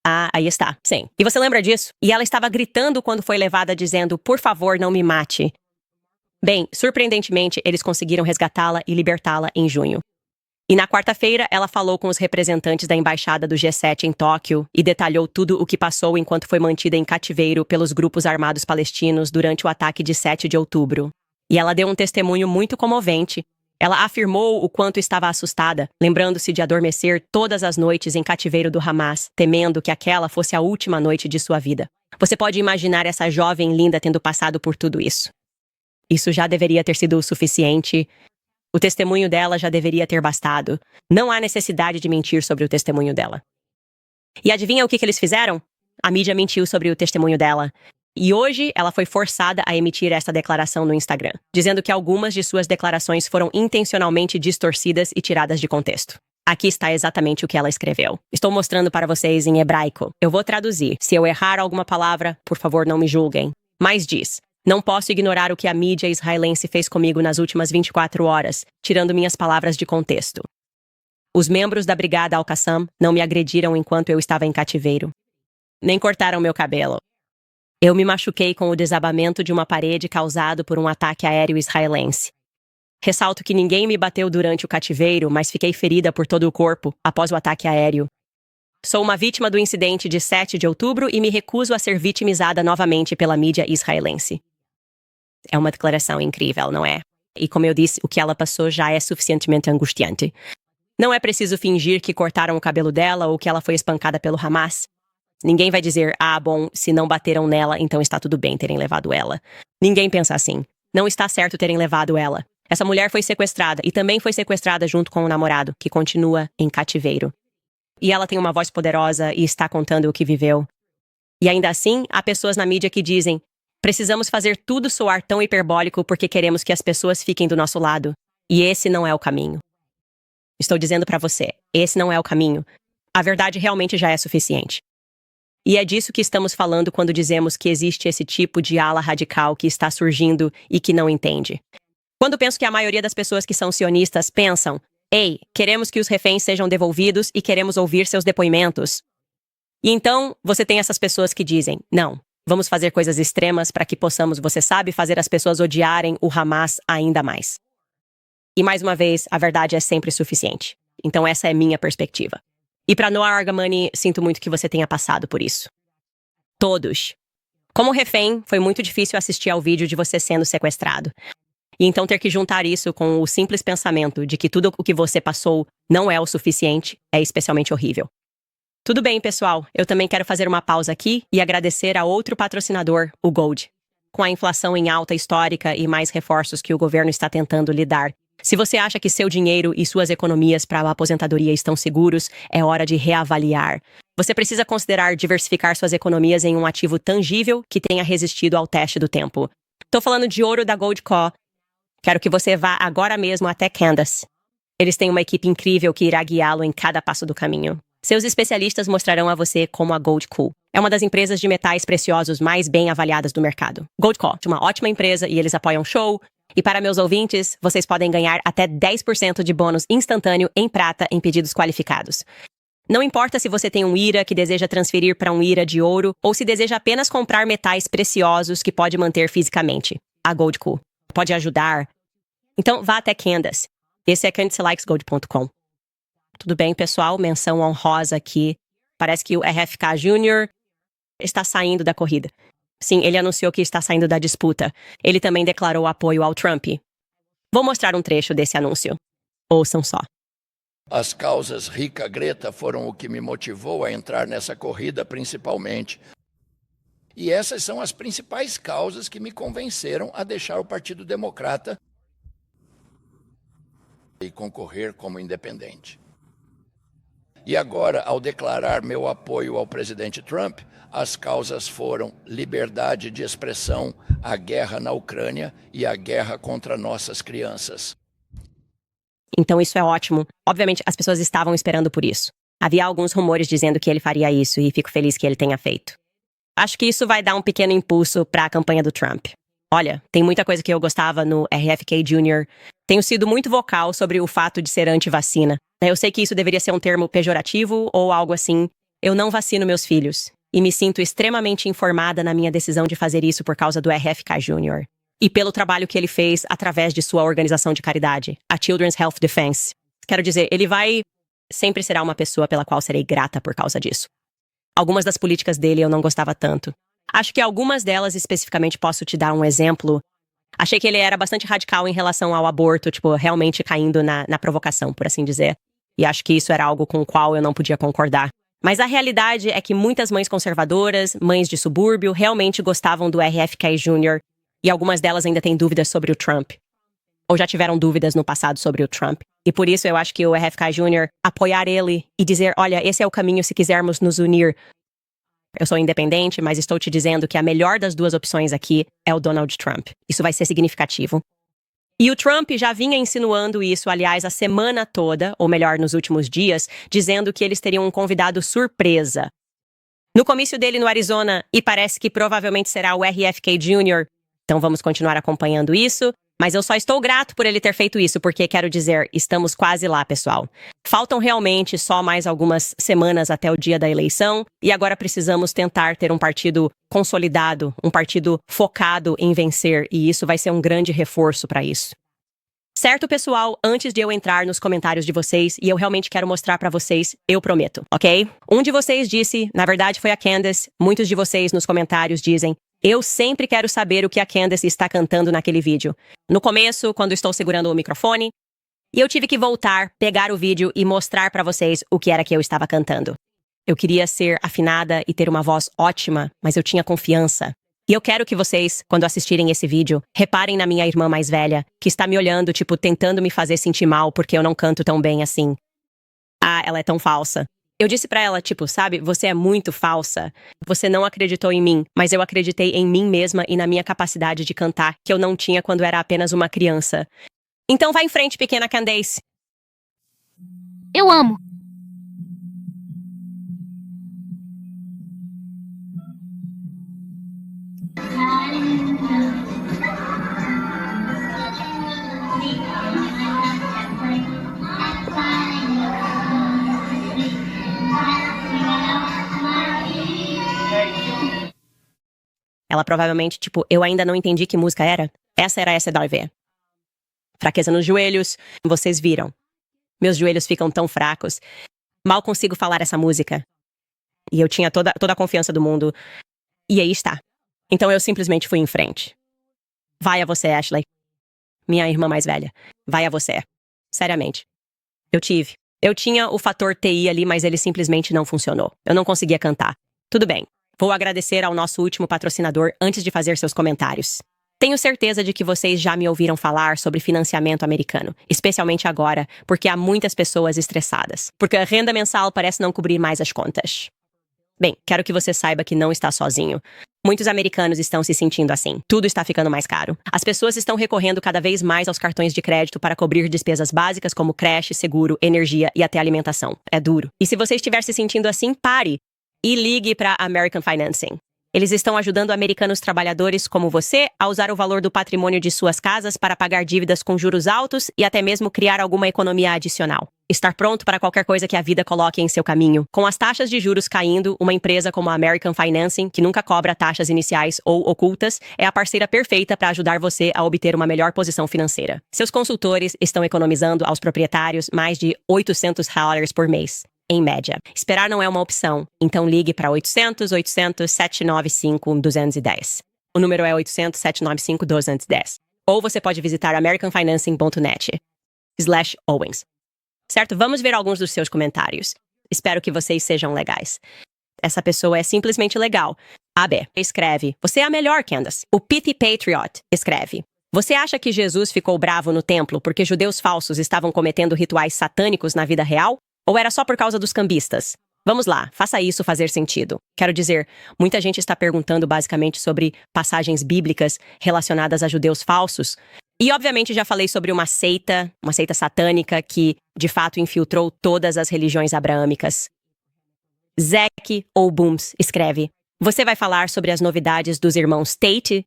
Ah, aí está, sim. E você lembra disso? E ela estava gritando quando foi levada, dizendo, por favor, não me mate. Bem, surpreendentemente, eles conseguiram resgatá-la e libertá-la em junho. E na quarta-feira, ela falou com os representantes da embaixada do G7 em Tóquio e detalhou tudo o que passou enquanto foi mantida em cativeiro pelos grupos armados palestinos durante o ataque de 7 de outubro. E ela deu um testemunho muito comovente. Ela afirmou o quanto estava assustada, lembrando-se de adormecer todas as noites em cativeiro do Hamas, temendo que aquela fosse a última noite de sua vida. Você pode imaginar essa jovem linda tendo passado por tudo isso. Isso já deveria ter sido o suficiente. O testemunho dela já deveria ter bastado. Não há necessidade de mentir sobre o testemunho dela. E adivinha o que eles fizeram? A mídia mentiu sobre o testemunho dela. E hoje ela foi forçada a emitir esta declaração no Instagram, dizendo que algumas de suas declarações foram intencionalmente distorcidas e tiradas de contexto. Aqui está exatamente o que ela escreveu. Estou mostrando para vocês em hebraico. Eu vou traduzir. Se eu errar alguma palavra, por favor, não me julguem. Mas diz: não posso ignorar o que a mídia israelense fez comigo nas últimas 24 horas, tirando minhas palavras de contexto. Os membros da Brigada Al-Qassam não me agrediram enquanto eu estava em cativeiro. Nem cortaram meu cabelo. Eu me machuquei com o desabamento de uma parede causado por um ataque aéreo israelense. Ressalto que ninguém me bateu durante o cativeiro, mas fiquei ferida por todo o corpo após o ataque aéreo. Sou uma vítima do incidente de 7 de outubro e me recuso a ser vitimizada novamente pela mídia israelense. É uma declaração incrível, não é? E como eu disse, o que ela passou já é suficientemente angustiante. Não é preciso fingir que cortaram o cabelo dela ou que ela foi espancada pelo Hamas. Ninguém vai dizer, bom, se não bateram nela, então está tudo bem terem levado ela. Ninguém pensa assim. Não está certo terem levado ela. Essa mulher foi sequestrada e também foi sequestrada junto com o namorado, que continua em cativeiro. E ela tem uma voz poderosa e está contando o que viveu. E ainda assim, há pessoas na mídia que dizem, precisamos fazer tudo soar tão hiperbólico porque queremos que as pessoas fiquem do nosso lado. E esse não é o caminho. Estou dizendo para você, esse não é o caminho. A verdade realmente já é suficiente. E é disso que estamos falando quando dizemos que existe esse tipo de ala radical que está surgindo e que não entende. Quando penso que a maioria das pessoas que são sionistas pensam, ei, queremos que os reféns sejam devolvidos e queremos ouvir seus depoimentos. E então, você tem essas pessoas que dizem, não, vamos fazer coisas extremas para que possamos, você sabe, fazer as pessoas odiarem o Hamas ainda mais. E mais uma vez, a verdade é sempre suficiente. Então essa é minha perspectiva. E para Noa Argamani, sinto muito que você tenha passado por isso. Todos. Como refém, foi muito difícil assistir ao vídeo de você sendo sequestrado. E então ter que juntar isso com o simples pensamento de que tudo o que você passou não é o suficiente é especialmente horrível. Tudo bem, pessoal. Eu também quero fazer uma pausa aqui e agradecer a outro patrocinador, o Gold. Com a inflação em alta histórica e mais reforços que o governo está tentando lidar, se você acha que seu dinheiro e suas economias para a aposentadoria estão seguros, é hora de reavaliar. Você precisa considerar diversificar suas economias em um ativo tangível que tenha resistido ao teste do tempo. Estou falando de ouro da Gold Co. Quero que você vá agora mesmo até Candace. Eles têm uma equipe incrível que irá guiá-lo em cada passo do caminho. Seus especialistas mostrarão a você como a Gold Co. é uma das empresas de metais preciosos mais bem avaliadas do mercado. Gold Co. é uma ótima empresa e eles apoiam o show. E para meus ouvintes, vocês podem ganhar até 10% de bônus instantâneo em prata em pedidos qualificados. Não importa se você tem um IRA que deseja transferir para um IRA de ouro ou se deseja apenas comprar metais preciosos que pode manter fisicamente. A Gold Co. pode ajudar. Então vá até Candace. Esse é candacelikesgold.com. Tudo bem, pessoal? Menção honrosa aqui. Parece que o RFK Jr. está saindo da corrida. Sim, ele anunciou que está saindo da disputa. Ele também declarou apoio ao Trump. Vou mostrar um trecho desse anúncio. Ouçam só. As causas Rica Greta foram o que me motivou a entrar nessa corrida principalmente. E essas são as principais causas que me convenceram a deixar o Partido Democrata e concorrer como independente. E agora, ao declarar meu apoio ao presidente Trump, as causas foram liberdade de expressão, a guerra na Ucrânia e a guerra contra nossas crianças. Então isso é ótimo. Obviamente, as pessoas estavam esperando por isso. Havia alguns rumores dizendo que ele faria isso e fico feliz que ele tenha feito. Acho que isso vai dar um pequeno impulso para a campanha do Trump. Olha, tem muita coisa que eu gostava no RFK Jr. Tenho sido muito vocal sobre o fato de ser anti-vacina. Eu sei que isso deveria ser um termo pejorativo ou algo assim. Eu não vacino meus filhos. E me sinto extremamente informada na minha decisão de fazer isso por causa do RFK Jr. E pelo trabalho que ele fez através de sua organização de caridade, a Children's Health Defense. Quero dizer, ele sempre será uma pessoa pela qual serei grata por causa disso. Algumas das políticas dele eu não gostava tanto. Acho que algumas delas especificamente posso te dar um exemplo. Achei que ele era bastante radical em relação ao aborto, realmente caindo na provocação, por assim dizer. E acho que isso era algo com o qual eu não podia concordar. Mas a realidade é que muitas mães conservadoras, mães de subúrbio, realmente gostavam do RFK Jr. E algumas delas ainda têm dúvidas sobre o Trump. Ou já tiveram dúvidas no passado sobre o Trump. E por isso eu acho que o RFK Jr. apoiar ele e dizer, olha, esse é o caminho se quisermos nos unir. Eu sou independente, mas estou te dizendo que a melhor das duas opções aqui é o Donald Trump. Isso vai ser significativo. E o Trump já vinha insinuando isso, aliás, a semana toda, ou melhor, nos últimos dias, dizendo que eles teriam um convidado surpresa. No comício dele no Arizona, e parece que provavelmente será o RFK Jr., então vamos continuar acompanhando isso. Mas eu só estou grato por ele ter feito isso, porque, quero dizer, estamos quase lá, pessoal. Faltam realmente só mais algumas semanas até o dia da eleição, e agora precisamos tentar ter um partido consolidado, um partido focado em vencer, e isso vai ser um grande reforço para isso. Certo, pessoal? Antes de eu entrar nos comentários de vocês, e eu realmente quero mostrar para vocês, eu prometo, ok? Um de vocês disse, na verdade foi a Candace, muitos de vocês nos comentários dizem, eu sempre quero saber o que a Candace está cantando naquele vídeo. No começo, quando estou segurando o microfone, e eu tive que voltar, pegar o vídeo e mostrar para vocês o que era que eu estava cantando. Eu queria ser afinada e ter uma voz ótima, mas eu tinha confiança. E eu quero que vocês, quando assistirem esse vídeo, reparem na minha irmã mais velha, que está me olhando, tentando me fazer sentir mal porque eu não canto tão bem assim. Ah, ela é tão falsa. Eu disse pra ela, sabe, você é muito falsa. Você não acreditou em mim, mas eu acreditei em mim mesma e na minha capacidade de cantar, que eu não tinha quando era apenas uma criança. Então vai em frente, pequena Candace. Eu amo. Ela provavelmente, eu ainda não entendi que música era. Essa era SW. Fraqueza nos joelhos, vocês viram. Meus joelhos ficam tão fracos. Mal consigo falar essa música. E eu tinha toda a confiança do mundo. E aí está. Então eu simplesmente fui em frente. Vai a você, Ashley. Minha irmã mais velha. Vai a você. Seriamente. Eu tinha o fator TI ali, mas ele simplesmente não funcionou. Eu não conseguia cantar. Tudo bem. Vou agradecer ao nosso último patrocinador antes de fazer seus comentários. Tenho certeza de que vocês já me ouviram falar sobre financiamento americano, especialmente agora, porque há muitas pessoas estressadas, porque a renda mensal parece não cobrir mais as contas. Bem, quero que você saiba que não está sozinho. Muitos americanos estão se sentindo assim. Tudo está ficando mais caro. As pessoas estão recorrendo cada vez mais aos cartões de crédito para cobrir despesas básicas como creche, seguro, energia e até alimentação. É duro. E se você estiver se sentindo assim, pare e ligue para American Financing. Eles estão ajudando americanos trabalhadores como você a usar o valor do patrimônio de suas casas para pagar dívidas com juros altos e até mesmo criar alguma economia adicional. Estar pronto para qualquer coisa que a vida coloque em seu caminho. Com as taxas de juros caindo, uma empresa como a American Financing, que nunca cobra taxas iniciais ou ocultas, é a parceira perfeita para ajudar você a obter uma melhor posição financeira. Seus consultores estão economizando aos proprietários mais de $800 por mês. Em média. Esperar não é uma opção, então ligue para 800-795-210. O número é 800-795-210. Ou você pode visitar americanfinancing.net/Owens. Certo? Vamos ver alguns dos seus comentários. Espero que vocês sejam legais. Essa pessoa é simplesmente legal. AB escreve, você é a melhor, Candace. O Pity Patriot escreve, Você acha que Jesus ficou bravo no templo porque judeus falsos estavam cometendo rituais satânicos na vida real? Ou era só por causa dos cambistas? Vamos lá, faça isso fazer sentido. Quero dizer, muita gente está perguntando basicamente sobre passagens bíblicas relacionadas a judeus falsos. E obviamente já falei sobre uma seita satânica que, de fato, infiltrou todas as religiões abraâmicas. Zack ou Booms escreve: você vai falar sobre as novidades dos irmãos Tate?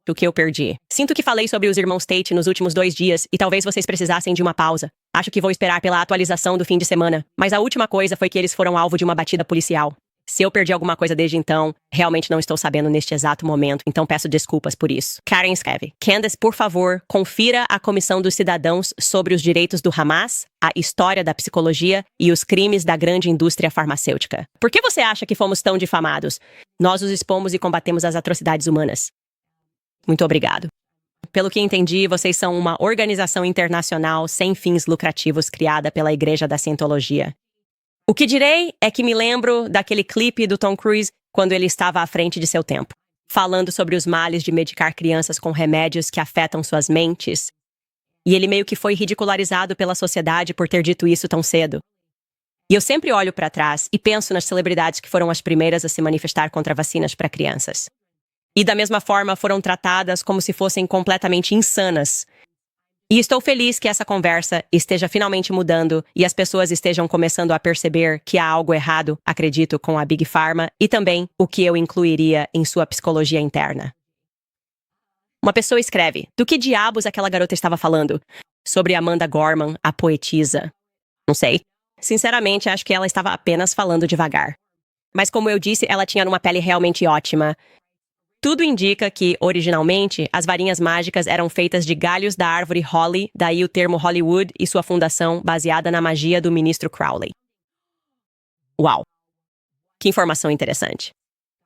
O que eu perdi. Sinto que falei sobre os irmãos Tate nos últimos 2 dias e talvez vocês precisassem de uma pausa. Acho que vou esperar pela atualização do fim de semana. Mas a última coisa foi que eles foram alvo de uma batida policial. Se eu perdi alguma coisa desde então, realmente não estou sabendo neste exato momento, então peço desculpas por isso. Karen escreve: Candace, por favor, confira a Comissão dos Cidadãos sobre os Direitos do Hamas, a história da psicologia e os crimes da grande indústria farmacêutica. Por que você acha que fomos tão difamados? Nós os expomos e combatemos as atrocidades humanas. Muito obrigado. Pelo que entendi, vocês são uma organização internacional sem fins lucrativos criada pela Igreja da Cientologia. O que direi é que me lembro daquele clipe do Tom Cruise quando ele estava à frente de seu tempo, falando sobre os males de medicar crianças com remédios que afetam suas mentes. E ele meio que foi ridicularizado pela sociedade por ter dito isso tão cedo. E eu sempre olho para trás e penso nas celebridades que foram as primeiras a se manifestar contra vacinas para crianças. E da mesma forma foram tratadas como se fossem completamente insanas. E estou feliz que essa conversa esteja finalmente mudando e as pessoas estejam começando a perceber que há algo errado, acredito, com a Big Pharma e também o que eu incluiria em sua psicologia interna. Uma pessoa escreve: do que diabos aquela garota estava falando? Sobre Amanda Gorman, a poetisa. Não sei. Sinceramente, acho que ela estava apenas falando devagar. Mas como eu disse, ela tinha uma pele realmente ótima. Tudo indica que, originalmente, as varinhas mágicas eram feitas de galhos da árvore Holly, daí o termo Hollywood e sua fundação baseada na magia do ministro Crowley. Uau! Que informação interessante.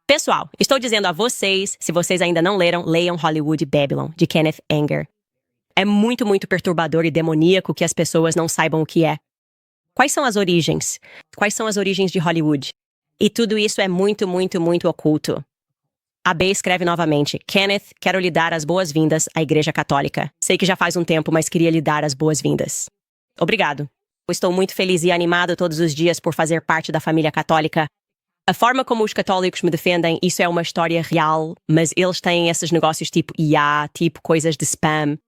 Pessoal, estou dizendo a vocês, se vocês ainda não leram, leiam Hollywood Babylon, de Kenneth Anger. É muito, muito perturbador e demoníaco que as pessoas não saibam o que é. Quais são as origens? Quais são as origens de Hollywood? E tudo isso é muito, muito, muito oculto. A B escreve novamente: Kenneth, quero lhe dar as boas-vindas à Igreja Católica. Sei que já faz um tempo, mas queria lhe dar as boas-vindas. Obrigado. Eu estou muito feliz e animado todos os dias por fazer parte da família católica. A forma como os católicos me defendem, isso é uma história real, mas eles têm esses negócios tipo IA, tipo coisas de spam.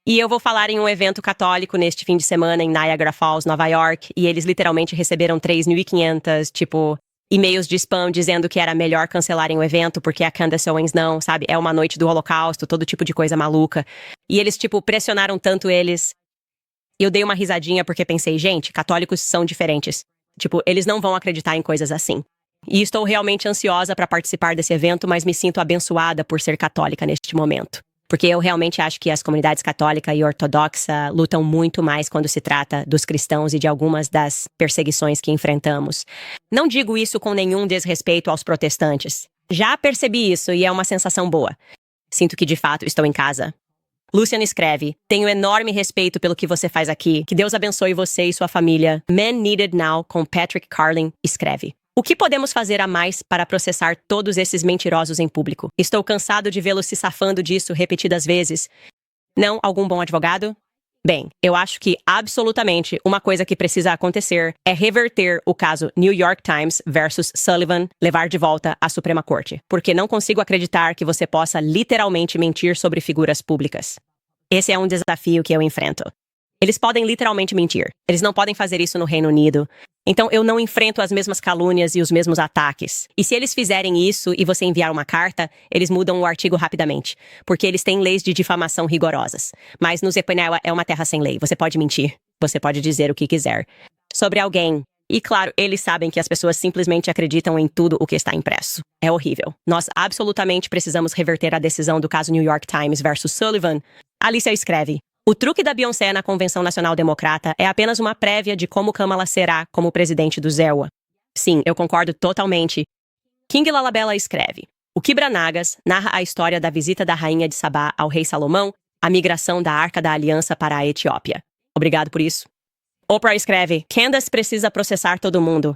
E eu vou falar em um evento católico neste fim de semana em Niagara Falls, Nova York, e eles literalmente receberam 3.500, e-mails de spam dizendo que era melhor cancelarem o evento porque a Candace Owens não, sabe? É uma noite do Holocausto, todo tipo de coisa maluca. E eles, pressionaram tanto eles. Eu dei uma risadinha porque pensei, gente, católicos são diferentes. Eles não vão acreditar em coisas assim. E estou realmente ansiosa para participar desse evento, mas me sinto abençoada por ser católica neste momento. Porque eu realmente acho que as comunidades católica e ortodoxa lutam muito mais quando se trata dos cristãos e de algumas das perseguições que enfrentamos. Não digo isso com nenhum desrespeito aos protestantes. Já percebi isso e é uma sensação boa. Sinto que, de fato, estou em casa. Lucian escreve: tenho enorme respeito pelo que você faz aqui. Que Deus abençoe você e sua família. Men Needed Now, com Patrick Carlin, escreve: o que podemos fazer a mais para processar todos esses mentirosos em público? Estou cansado de vê-los se safando disso repetidas vezes. Não algum bom advogado? Bem, eu acho que, absolutamente, uma coisa que precisa acontecer é reverter o caso New York Times versus Sullivan, levar de volta à Suprema Corte. Porque não consigo acreditar que você possa literalmente mentir sobre figuras públicas. Esse é um desafio que eu enfrento. Eles podem literalmente mentir. Eles não podem fazer isso no Reino Unido. Então, eu não enfrento as mesmas calúnias e os mesmos ataques. E se eles fizerem isso e você enviar uma carta, eles mudam o artigo rapidamente, porque eles têm leis de difamação rigorosas. Mas no Zepanela é uma terra sem lei. Você pode mentir. Você pode dizer o que quiser sobre alguém. E claro, eles sabem que as pessoas simplesmente acreditam em tudo o que está impresso. É horrível. Nós absolutamente precisamos reverter a decisão do caso New York Times versus Sullivan. Alicia escreve: o truque da Beyoncé na Convenção Nacional Democrata é apenas uma prévia de como Kamala será como presidente do ZEWA. Sim, eu concordo totalmente. King Lalabella escreve: o Kibra Nagas narra a história da visita da rainha de Sabá ao rei Salomão, a migração da Arca da Aliança para a Etiópia. Obrigado por isso. Oprah escreve: Candace precisa processar todo mundo.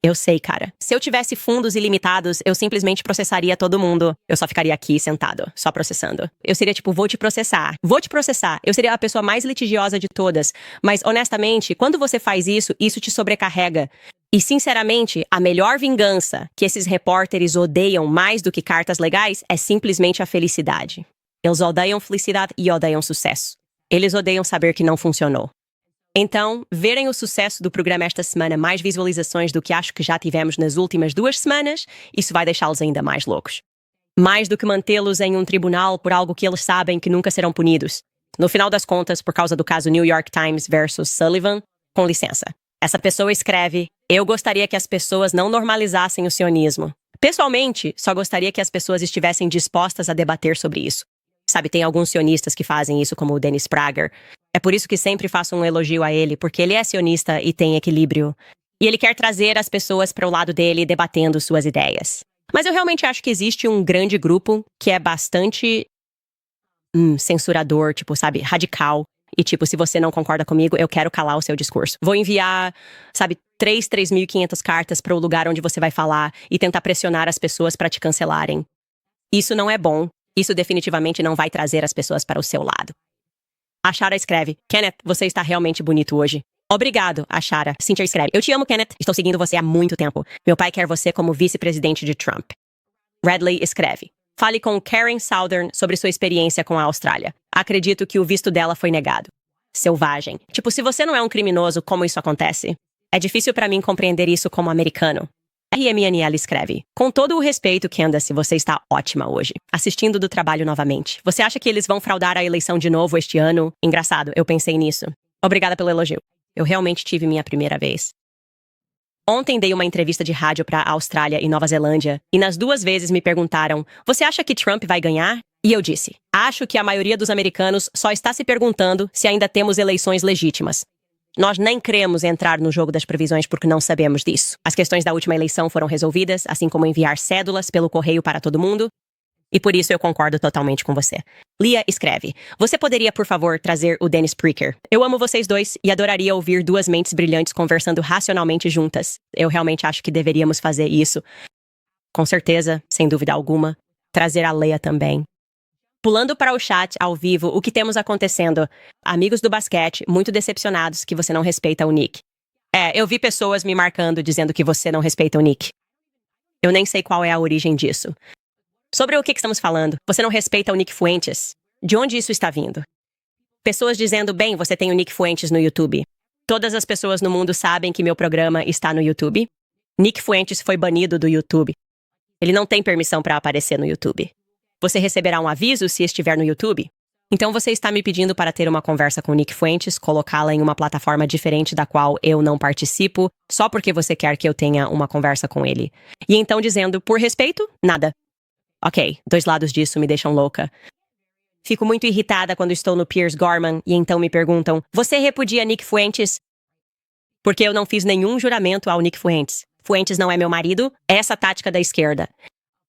Eu sei, cara. Se eu tivesse fundos ilimitados, eu simplesmente processaria todo mundo. Eu só ficaria aqui sentado, só processando. Eu seria tipo, vou te processar. Vou te processar. Eu seria a pessoa mais litigiosa de todas. Mas, honestamente, quando você faz isso, isso te sobrecarrega. E, sinceramente, a melhor vingança que esses repórteres odeiam mais do que cartas legais é simplesmente a felicidade. Eles odeiam felicidade e odeiam sucesso. Eles odeiam saber que não funcionou. Então, verem o sucesso do programa esta semana, mais visualizações do que acho que já tivemos nas últimas 2 semanas, isso vai deixá-los ainda mais loucos. Mais do que mantê-los em um tribunal por algo que eles sabem que nunca serão punidos. No final das contas, por causa do caso New York Times versus Sullivan, com licença. Essa pessoa escreve, eu gostaria que as pessoas não normalizassem o sionismo. Pessoalmente, só gostaria que as pessoas estivessem dispostas a debater sobre isso. Sabe, tem alguns sionistas que fazem isso, como o Dennis Prager. É por isso que sempre faço um elogio a ele, porque ele é sionista e tem equilíbrio. E ele quer trazer as pessoas para o lado dele, debatendo suas ideias. Mas eu realmente acho que existe um grande grupo que é bastante censurador, tipo, sabe, radical. E tipo, se você não concorda comigo, eu quero calar o seu discurso. Vou enviar, sabe, 3.500 cartas para o lugar onde você vai falar e tentar pressionar as pessoas para te cancelarem. Isso não é bom. Isso definitivamente não vai trazer as pessoas para o seu lado. A Shara escreve, Kenneth, você está realmente bonito hoje. Obrigado, a Shara. Cynthia escreve, eu te amo, Kenneth. Estou seguindo você há muito tempo. Meu pai quer você como vice-presidente de Trump. Radley escreve, fale com Karen Southern sobre sua experiência com a Austrália. Acredito que o visto dela foi negado. Selvagem. Tipo, se você não é um criminoso, como isso acontece? É difícil para mim compreender isso como americano. RMNL escreve, com todo o respeito, Candace, você está ótima hoje. Assistindo do trabalho novamente. Você acha que eles vão fraudar a eleição de novo este ano? Engraçado, eu pensei nisso. Obrigada pelo elogio. Eu realmente tive minha primeira vez. Ontem dei uma entrevista de rádio para a Austrália e Nova Zelândia, e nas 2 vezes me perguntaram, você acha que Trump vai ganhar? E eu disse, acho que a maioria dos americanos só está se perguntando se ainda temos eleições legítimas. Nós nem queremos entrar no jogo das previsões porque não sabemos disso. As questões da última eleição foram resolvidas, assim como enviar cédulas pelo correio para todo mundo. E por isso eu concordo totalmente com você. Lia escreve, você poderia, por favor, trazer o Dennis Prager? Eu amo vocês dois e adoraria ouvir 2 mentes brilhantes conversando racionalmente juntas. Eu realmente acho que deveríamos fazer isso. Com certeza, sem dúvida alguma. Trazer a Leia também. Pulando para o chat ao vivo, o que temos acontecendo? Amigos do basquete, muito decepcionados que você não respeita o Nick. Eu vi pessoas me marcando dizendo que você não respeita o Nick. Eu nem sei qual é a origem disso. Sobre o que estamos falando? Você não respeita o Nick Fuentes? De onde isso está vindo? Pessoas dizendo, bem, você tem o Nick Fuentes no YouTube. Todas as pessoas no mundo sabem que meu programa está no YouTube. Nick Fuentes foi banido do YouTube. Ele não tem permissão para aparecer no YouTube. Você receberá um aviso se estiver no YouTube? Então você está me pedindo para ter uma conversa com o Nick Fuentes, colocá-la em uma plataforma diferente da qual eu não participo, só porque você quer que eu tenha uma conversa com ele. E então dizendo, por respeito, nada. Ok, 2 lados disso me deixam louca. Fico muito irritada quando estou no Piers Gorman e então me perguntam, você repudia Nick Fuentes? Porque eu não fiz nenhum juramento ao Nick Fuentes. Fuentes não é meu marido, é essa tática da esquerda.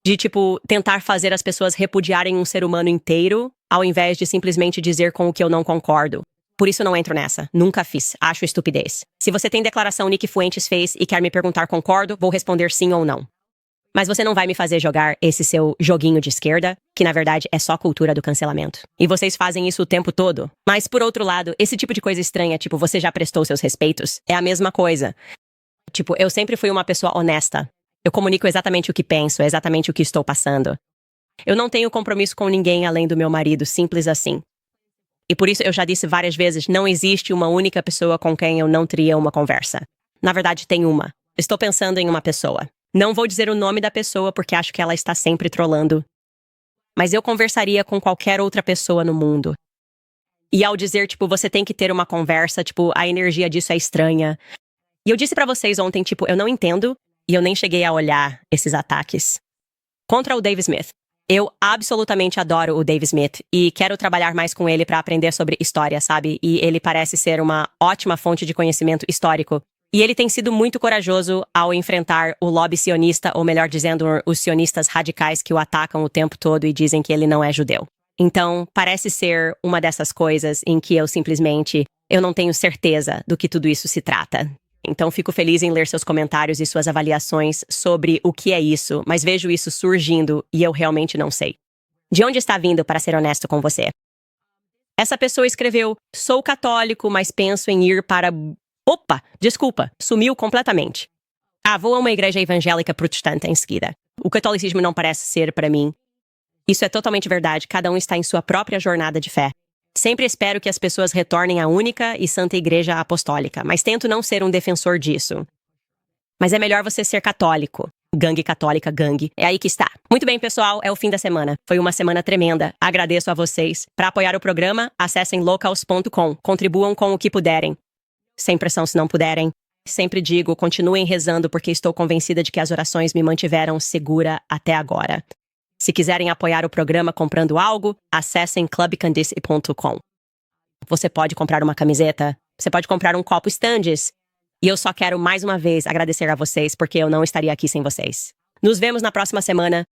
De, tipo, tentar fazer as pessoas repudiarem um ser humano inteiro, ao invés de simplesmente dizer com o que eu não concordo. Por isso não entro nessa. Nunca fiz. Acho estupidez. Se você tem declaração Nick Fuentes fez e quer me perguntar concordo, vou responder sim ou não. Mas você não vai me fazer jogar esse seu joguinho de esquerda, que na verdade é só cultura do cancelamento. E vocês fazem isso o tempo todo. Mas, por outro lado, esse tipo de coisa estranha, tipo, você já prestou seus respeitos, é a mesma coisa. Tipo, eu sempre fui uma pessoa honesta. Eu comunico exatamente o que penso, exatamente o que estou passando. Eu não tenho compromisso com ninguém além do meu marido, simples assim. E por isso eu já disse várias vezes, não existe uma única pessoa com quem eu não teria uma conversa. Na verdade, tem uma. Estou pensando em uma pessoa. Não vou dizer o nome da pessoa porque acho que ela está sempre trolando. Mas eu conversaria com qualquer outra pessoa no mundo. E ao dizer, tipo, você tem que ter uma conversa, tipo, a energia disso é estranha. E eu disse pra vocês ontem, tipo, eu não entendo. E eu nem cheguei a olhar esses ataques. Contra o Dave Smith. Eu absolutamente adoro o Dave Smith e quero trabalhar mais com ele para aprender sobre história, sabe? E ele parece ser uma ótima fonte de conhecimento histórico. E ele tem sido muito corajoso ao enfrentar o lobby sionista, ou melhor dizendo, os sionistas radicais que o atacam o tempo todo e dizem que ele não é judeu. Então, parece ser uma dessas coisas em que eu simplesmente, eu não tenho certeza do que tudo isso se trata. Então fico feliz em ler seus comentários e suas avaliações sobre o que é isso, mas vejo isso surgindo e eu realmente não sei. De onde está vindo, para ser honesto com você? Essa pessoa escreveu: sou católico, mas penso em ir para... Opa, desculpa, sumiu completamente. Vou a uma igreja evangélica protestante em seguida. O catolicismo não parece ser para mim. Isso é totalmente verdade, cada um está em sua própria jornada de fé. Sempre espero que as pessoas retornem à única e santa igreja apostólica, mas tento não ser um defensor disso. Mas é melhor você ser católico. Gangue católica, gangue. É aí que está. Muito bem, pessoal, é o fim da semana. Foi uma semana tremenda. Agradeço a vocês. Para apoiar o programa, acessem locals.com. Contribuam com o que puderem. Sem pressão se não puderem. Sempre digo, continuem rezando porque estou convencida de que as orações me mantiveram segura até agora. Se quiserem apoiar o programa comprando algo, acessem clubcandice.com. Você pode comprar uma camiseta, você pode comprar um copo Standes. E eu só quero mais uma vez agradecer a vocês porque eu não estaria aqui sem vocês. Nos vemos na próxima semana.